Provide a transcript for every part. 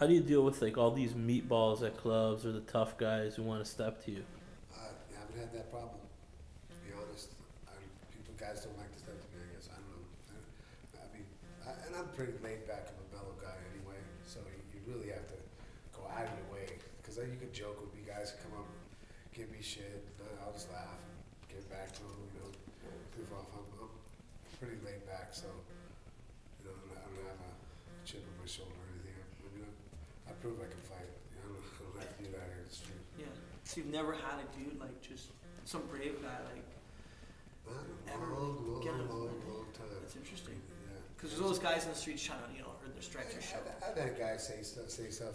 How do you deal with like all these meatballs at clubs or the tough guys who want to step to you? I haven't had that problem, to be honest. Guys don't like to step to me, I guess. I don't know. And I'm pretty laid back. I'm a mellow guy anyway, so you really have to go out of your way. Because you could joke with me, guys come up, give me shit, and I'll just laugh and get back to them, goof off. I'm pretty laid back, so, I don't have a chip on my shoulder or anything. I prove I can fight. I don't have to do that here, it's true. Yeah. So you've never had a dude like just some brave guy like Long time. That's interesting. Yeah. Because there's those guys in the streets trying to, earn their stripes or shit. I've had guys say stuff,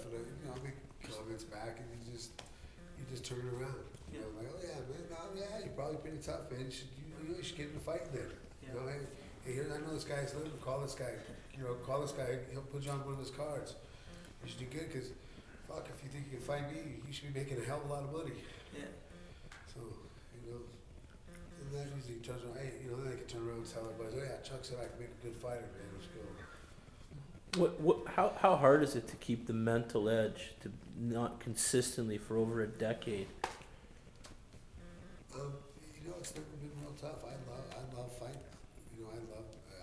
and I make comments back, and you just turn it around. Like, oh yeah, man, yeah, you're probably pretty tough, man. You should get in the fight then. Yeah. Hey, here, I know this guy's living. Call this guy. Call this guy. He'll put you on one of his cards. You should do good, because fuck, if you think you can fight me, you should be making a hell of a lot of money. Yeah. So, and that usually turns around, hey, then they can turn around and tell everybody, oh yeah, Chuck said I can make a good fighter, man, let's go. How hard is it to keep the mental edge to not consistently for over a decade? It's never been real tough. I love fighting.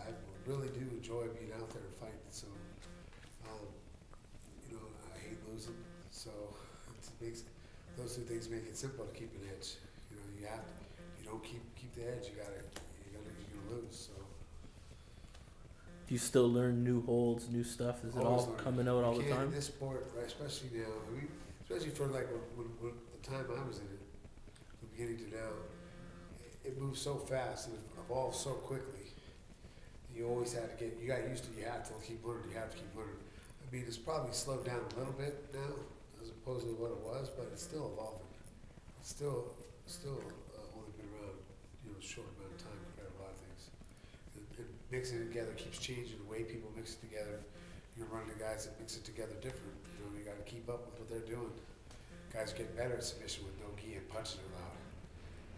I really do enjoy being out there and fighting. So, I hate losing. So those two things make it simple to keep an edge. You don't keep the edge. You're gonna lose. So. Do you still learn new holds, new stuff? Is it all coming out all the time? In this sport, right, especially now, especially for like when the time I was in it, from beginning to now, it moves so fast and it evolves so quickly. You always had to you got used to, you have to keep learning, it's probably slowed down a little bit now, as opposed to what it was, but it's still evolving. It's still only been around, a short amount of time compared to a lot of things. And mixing it together keeps changing the way people mix it together. You're running the guys that mix it together different. You got to keep up with what they're doing. Guys get better at submission with no gi and punching it loud.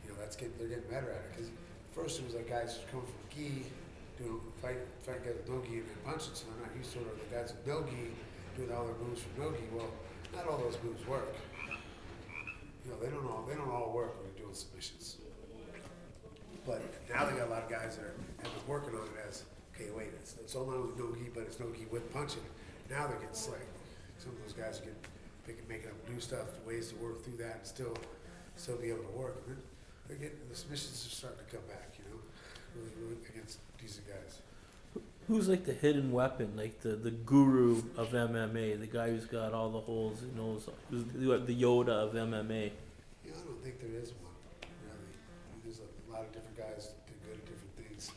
They're getting better at it. Because first it was like guys coming from gi, doing fight guys with no gi and punching, so they're not used to it. Or the guys with no gi doing all their moves from no gi. Well, not all those moves work. They don't all work when you're doing submissions. But now they got a lot of guys that have been working on it as, okay, wait, it's all not with no gi, but it's no gi with punching. Now they're getting slick. Some of those guys making up new stuff, ways to work through that and still be able to work. And then the submissions are starting to come back, really against decent guys. Who's like the hidden weapon, like the guru of MMA, the guy who's got all the holes, who knows, who's the Yoda of MMA? I don't think there is one, really. There's a lot of different guys that do good at different things.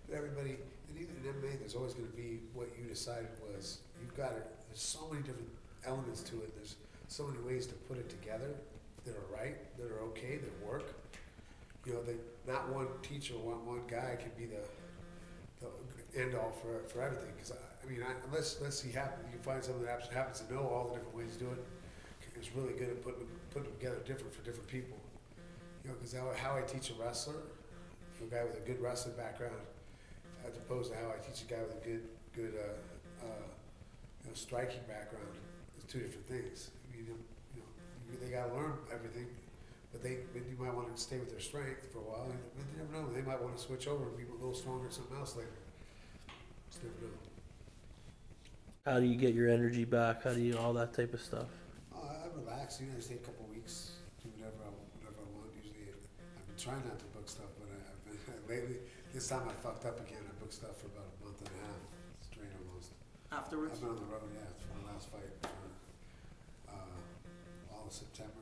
But everybody, and even in MMA, there's always going to be what you decided was, there's so many different elements to it. There's so many ways to put it together that are right, that are okay, that work. Not one teacher, one guy can be the end all for everything. Because unless you find something that happens to know all the different ways to do it, it's really good at putting them together different for different people. Because how I teach a wrestler, a guy with a good wrestling background, as opposed to how I teach a guy with a good striking background, is two different things. They got to learn everything. But you might want to stay with their strength for a while. You never know. They might want to switch over and be a little stronger at something else later. Just never know. How do you get your energy back? How do you all that type of stuff? I relax. I just take a couple of weeks, do whatever I want. Usually, I've been trying not to book stuff, but lately, this time I fucked up again. I booked stuff for about a month and a half, straight almost. Afterwards? I've been on the road, yeah, for my last fight for all of September.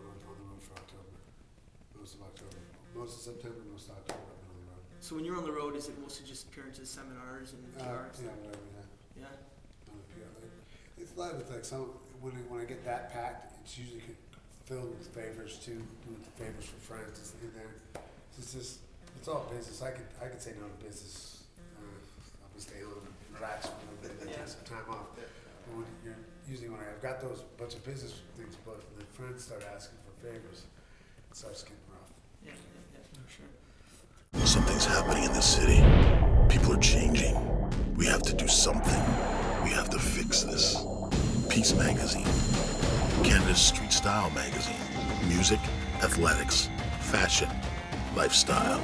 On the road for October. Most of September, most of October I've been on the road. So when you're on the road, is it mostly just appearances, seminars, and PRs? Yeah, whatever, yeah. Yeah? On the PR. It's a lot of like when I get that packed, it's usually filled with favors too, doing favors for friends in there. It's all business. I could say no to business. I'm gonna stay home and relax for a little bit and then take some time off. But when I've got those bunch of business things booked, and then friends start asking for favors, it starts getting rough. Yeah, for sure. Something's happening in this city. People are changing. We have to do something. We have to fix this. Peace Magazine, Canada's street style magazine. Music, athletics, fashion, lifestyle.